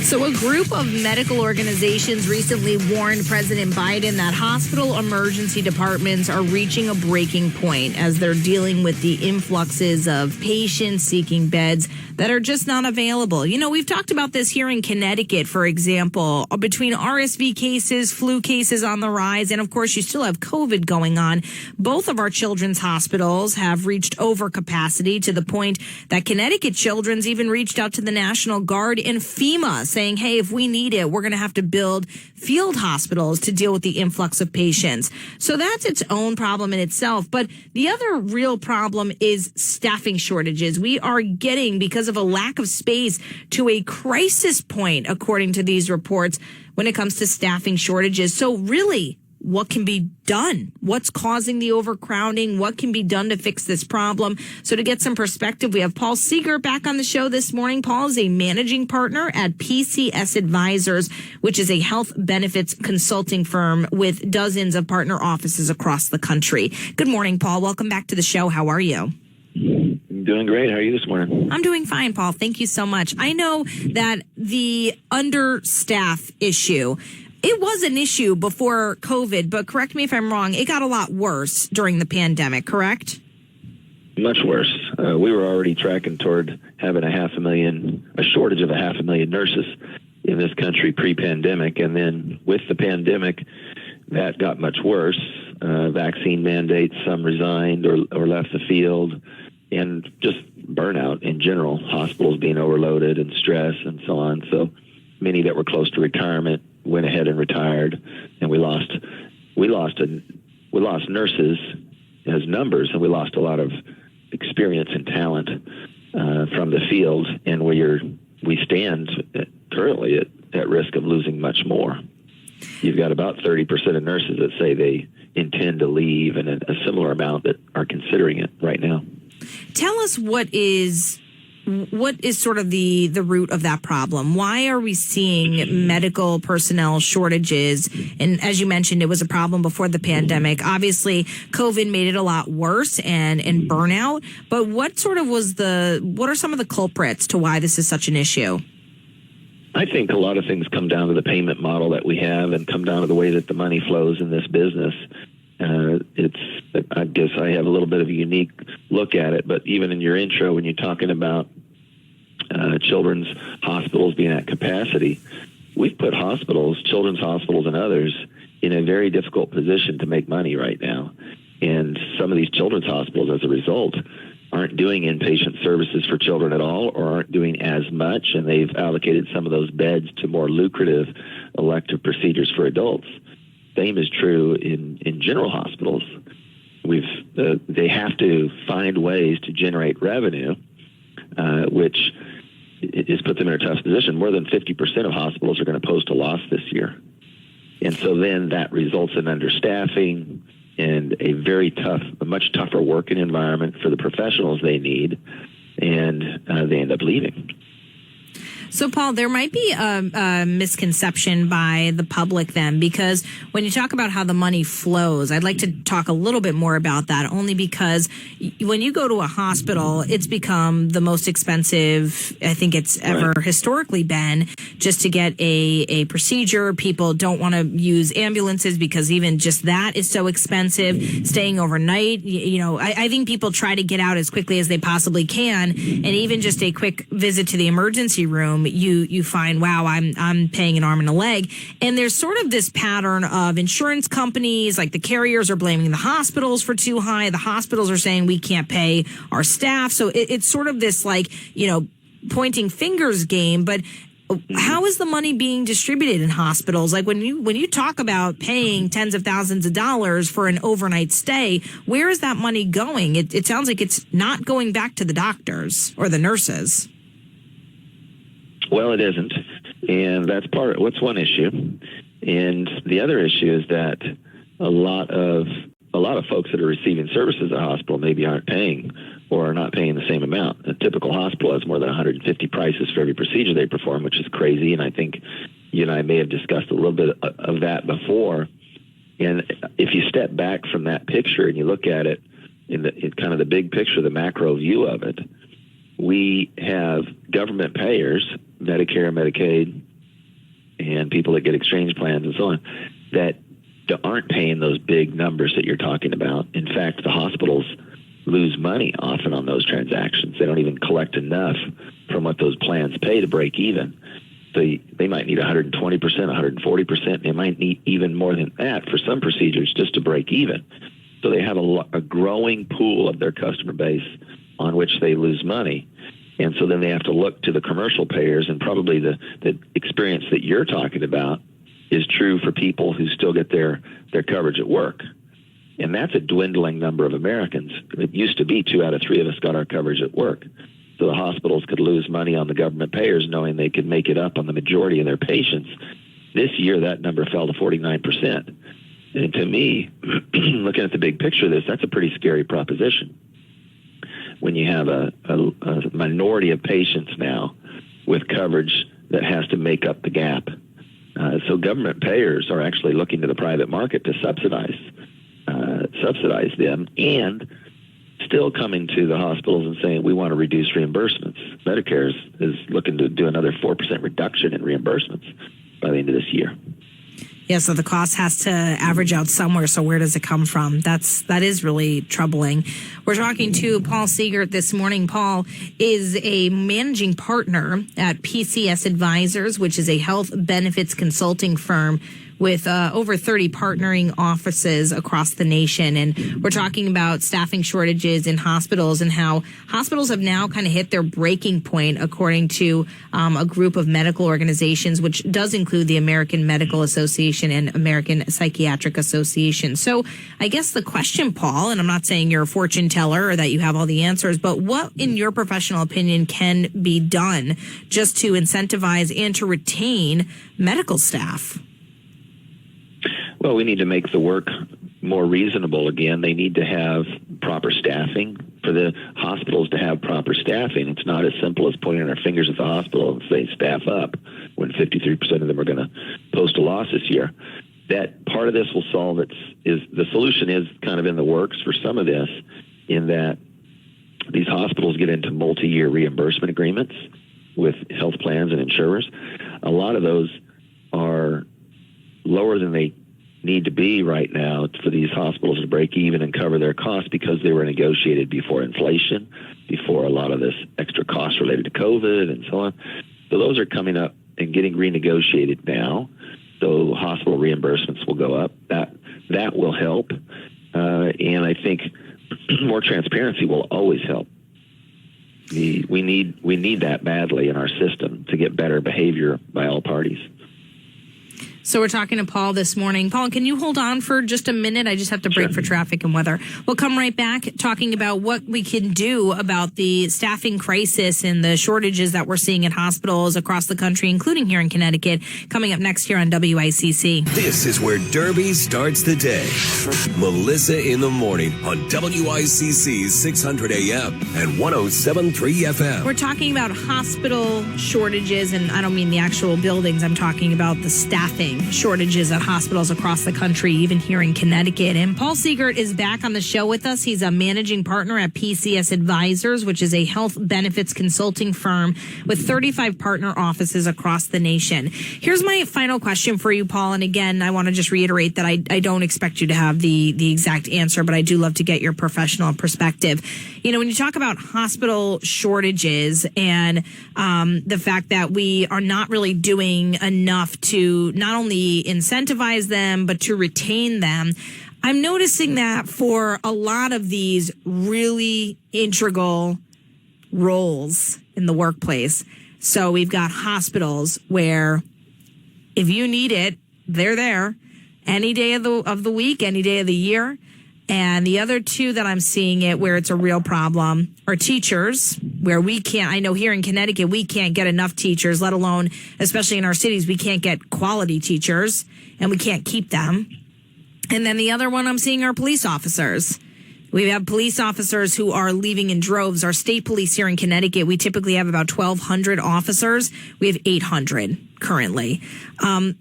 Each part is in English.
So a group of medical organizations recently warned President Biden that hospital emergency departments are reaching a breaking point as they're dealing with the influxes of patients seeking beds that are just not available. You know, we've talked about this here in Connecticut, for example, between RSV cases, flu cases on the rise, and of course you still have COVID going on. Both of our children's hospitals have reached overcapacity to the point that Connecticut Children's even reached out to the National Guard and FEMA saying, hey, if we need it, we're going to have to build field hospitals to deal with the influx of patients. So that's its own problem in itself. But the other real problem is staffing shortages. We are getting, because of a lack of space, to a crisis point, according to these reports, when it comes to staffing shortages. So really, what can be done? What's causing the overcrowding? What can be done to fix this problem? So to get some perspective, we have Paul Seegert back on the show this morning. Paul is a managing partner at PCS Advisors, which is a health benefits consulting firm with dozens of partner offices across the country. Good morning, Paul. Welcome back to the show. How are you? Doing great. How are you this morning? I'm doing fine, Paul. Thank you so much. I know that the understaff issue, it was an issue before COVID, but correct me if I'm wrong, it got a lot worse during the pandemic, correct? Much worse. We were already tracking toward having a shortage of 500,000 nurses in this country pre-pandemic. And then with the pandemic, that got much worse. Vaccine mandates, some resigned or left the field, and just burnout in general, hospitals being overloaded and stress and so on. So many that were close to retirement went ahead and retired, and we lost nurses as numbers, and we lost a lot of experience and talent from the field, and we stand currently at risk of losing much more. You've got about 30% of nurses that say they intend to leave, and a similar amount that are considering it right now. Tell us what is sort of the root of that problem? Why are we seeing medical personnel shortages? And as you mentioned, it was a problem before the pandemic. Obviously, COVID made it a lot worse and burnout. But what are some of the culprits to why this is such an issue? I think a lot of things come down to the payment model that we have and come down to the way that the money flows in this business. I guess I have a little bit of a unique look at it, but even in your intro, when you're talking about children's hospitals being at capacity, we've put children's hospitals and others, in a very difficult position to make money right now. And some of these children's hospitals, as a result, aren't doing inpatient services for children at all, or aren't doing as much, and they've allocated some of those beds to more lucrative elective procedures for adults. Same is true in general hospitals. They have to find ways to generate revenue, which has put them in a tough position. More than 50% of hospitals are going to post a loss this year. And so then that results in understaffing and a much tougher working environment for the professionals they need, and they end up leaving. So, Paul, there might be a misconception by the public then, because when you talk about how the money flows, I'd like to talk a little bit more about that, only because when you go to a hospital, it's become the most expensive, I think it's ever historically been, just to get a procedure. People don't want to use ambulances because even just that is so expensive. Staying overnight, I think people try to get out as quickly as they possibly can, and even just a quick visit to the emergency room, you find, wow, I'm paying an arm and a leg. And there's sort of this pattern of insurance companies, like the carriers are blaming the hospitals for too high. The hospitals are saying we can't pay our staff. So it's sort of this pointing fingers game. But how is the money being distributed in hospitals? Like when you talk about paying tens of thousands of dollars for an overnight stay, where is that money going? It sounds like it's not going back to the doctors or the nurses. Well, it isn't, and that's what's one issue. And the other issue is that a lot of folks that are receiving services at a hospital maybe aren't paying or are not paying the same amount. A typical hospital has more than 150 prices for every procedure they perform, which is crazy. And I think you and I may have discussed a little bit of that before. And if you step back from that picture and you look at it in kind of the big picture, the macro view of it, we have government payers, Medicare, Medicaid, and people that get exchange plans and so on that aren't paying those big numbers that you're talking about. In fact, the hospitals lose money often on those transactions. They don't even collect enough from what those plans pay to break even. So they might need 120%, 140%. They might need even more than that for some procedures just to break even. So they have a growing pool of their customer base on which they lose money. And so then they have to look to the commercial payers, and probably the experience that you're talking about is true for people who still get their coverage at work. And that's a dwindling number of Americans. It used to be 2 out of 3 of us got our coverage at work. So the hospitals could lose money on the government payers knowing they could make it up on the majority of their patients. This year, that number fell to 49%. And to me, looking at the big picture of this, that's a pretty scary proposition. When you have a minority of patients now with coverage that has to make up the gap. So government payers are actually looking to the private market to subsidize them, and still coming to the hospitals and saying, we want to reduce reimbursements. Medicare is looking to do another 4% reduction in reimbursements by the end of this year. Yeah, so the cost has to average out somewhere. So where does it come from? That is really troubling. We're talking to Paul Seegert this morning. Paul is a managing partner at PCS Advisors, which is a health benefits consulting firm with over 30 partnering offices across the nation. And we're talking about staffing shortages in hospitals and how hospitals have now kind of hit their breaking point, according to a group of medical organizations, which does include the American Medical Association and American Psychiatric Association. So I guess the question, Paul, and I'm not saying you're a fortune teller or that you have all the answers, but what, in your professional opinion, can be done just to incentivize and to retain medical staff? Well, we need to make the work more reasonable again. They need to have proper staffing. For the hospitals to have proper staffing, it's not as simple as pointing our fingers at the hospital and saying staff up when 53% of them are going to post a loss this year. That part of this will solve the solution is kind of in the works for some of this, in that these hospitals get into multi-year reimbursement agreements with health plans and insurers. A lot of those are lower than they need to be right now for these hospitals to break even and cover their costs, because they were negotiated before inflation, before a lot of this extra cost related to COVID and so on. So those are coming up and getting renegotiated now. So hospital reimbursements will go up. That will help. And I think more transparency will always help. We need that badly in our system to get better behavior by all parties. So we're talking to Paul this morning. Paul, can you hold on for just a minute? I just have to break for traffic and weather. We'll come right back talking about what we can do about the staffing crisis and the shortages that we're seeing at hospitals across the country, including here in Connecticut, coming up next here on WICC. This is where Derby starts the day. Melissa in the morning on WICC 600 AM and 107.3 FM. We're talking about hospital shortages, and I don't mean the actual buildings. I'm talking about the staffing shortages at hospitals across the country, even here in Connecticut. And Paul Seegert is back on the show with us. He's a managing partner at PCS Advisors, which is a health benefits consulting firm with 35 partner offices across the nation. Here's my final question for you, Paul. And again, I want to just reiterate that I don't expect you to have the exact answer, but I do love to get your professional perspective. You know, when you talk about hospital shortages and the fact that we are not really doing enough to not only incentivize them, but to retain them, I'm noticing that for a lot of these really integral roles in the workplace. So we've got hospitals where if you need it, they're there any day of the week, any day of the year. And the other two that I'm seeing it where it's a real problem are teachers, where we can't, I know here in Connecticut, we can't get enough teachers, let alone, especially in our cities, we can't get quality teachers and we can't keep them. And then the other one I'm seeing are police officers. We have police officers who are leaving in droves. Our state police here in Connecticut, we typically have about 1,200 officers. We have 800 currently.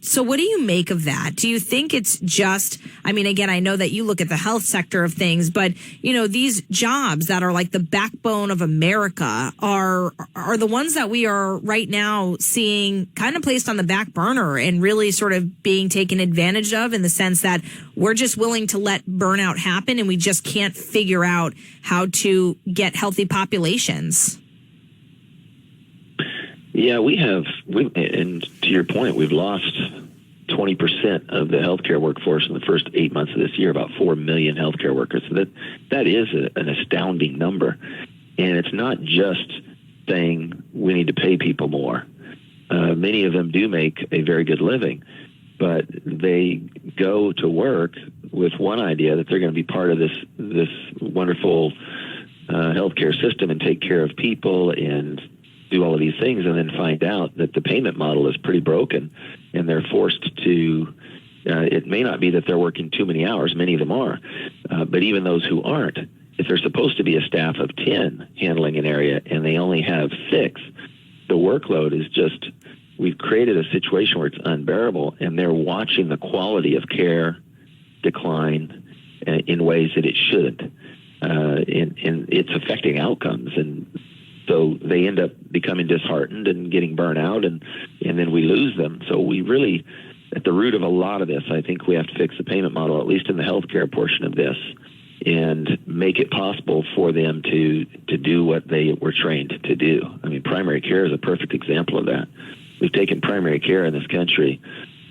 So what do you make of that? Do you think it's just, I mean, again, I know that you look at the health sector of things, but, you know, these jobs that are like the backbone of America are the ones that we are right now seeing kind of placed on the back burner and really sort of being taken advantage of, in the sense that we're just willing to let burnout happen and we just can't figure out how to get healthy populations. Yeah, and to your point, we've lost 20% of the healthcare workforce in the first 8 months of this year, about 4 million healthcare workers. So that is an astounding number. And it's not just saying we need to pay people more. Many of them do make a very good living, but they go to work with one idea that they're going to be part of this wonderful healthcare system and take care of people and do all of these things, and then find out that the payment model is pretty broken, and they're forced to, it may not be that they're working too many hours, many of them are, but even those who aren't, if they're supposed to be a staff of 10 handling an area and they only have 6, the workload is just, we've created a situation where it's unbearable, and they're watching the quality of care decline in ways that it shouldn't. And it's affecting outcomes, and so they end up becoming disheartened and getting burnt out, and then we lose them. So we really, at the root of a lot of this, I think we have to fix the payment model, at least in the healthcare portion of this, and make it possible for them to do what they were trained to do. I mean, primary care is a perfect example of that. We've taken primary care in this country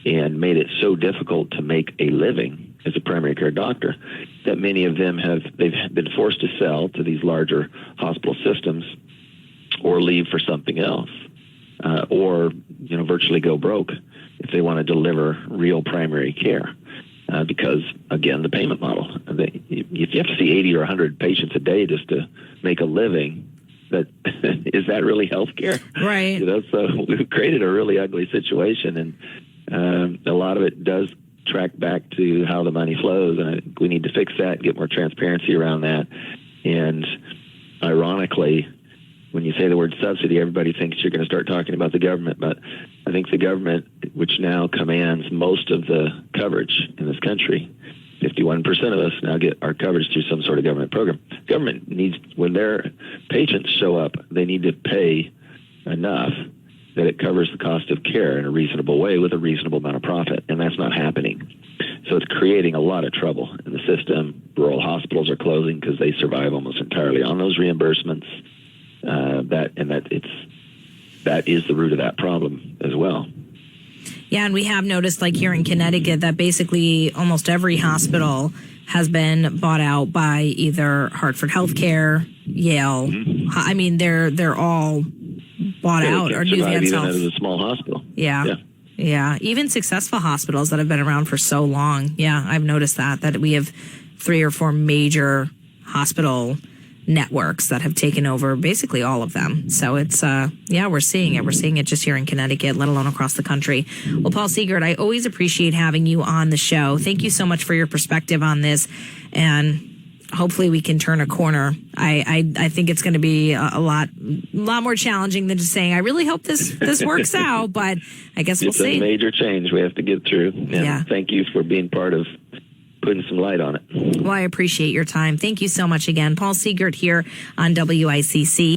and made it so difficult to make a living as a primary care doctor that many of them they've been forced to sell to these larger hospital systems, or leave for something else, or virtually go broke if they want to deliver real primary care, because again, the payment model. If you have to see 80 or 100 patients a day just to make a living, is that really health care? Right. So we've created a really ugly situation, and a lot of it does track back to how the money flows, and I think we need to fix that and get more transparency around that. And ironically, when you say the word subsidy, everybody thinks you're going to start talking about the government, but I think the government, which now commands most of the coverage in this country, 51% of us now get our coverage through some sort of government program. Government needs, when their patients show up, they need to pay enough that it covers the cost of care in a reasonable way with a reasonable amount of profit, and that's not happening. So it's creating a lot of trouble in the system. Rural hospitals are closing because they survive almost entirely on those reimbursements. That is the root of that problem as well. Yeah, and we have noticed, like here in Connecticut, that basically almost every hospital has been bought out by either Hartford Healthcare, Yale. Mm-hmm. I mean, they're all bought out. Or New Advance Health. Even as a small hospital. Yeah. Even successful hospitals that have been around for so long. Yeah, I've noticed that we have 3 or 4 major hospital networks that have taken over basically all of them. So it's, we're seeing it. We're seeing it just here in Connecticut, let alone across the country. Well, Paul Seegert, I always appreciate having you on the show. Thank you so much for your perspective on this. And hopefully we can turn a corner. I think it's going to be a lot more challenging than just saying, I really hope this works out, but I guess we'll see. It's a major change we have to get through. And thank you for being part of putting some light on it. Well, I appreciate your time. Thank you so much again. Paul Seegert here on WICC.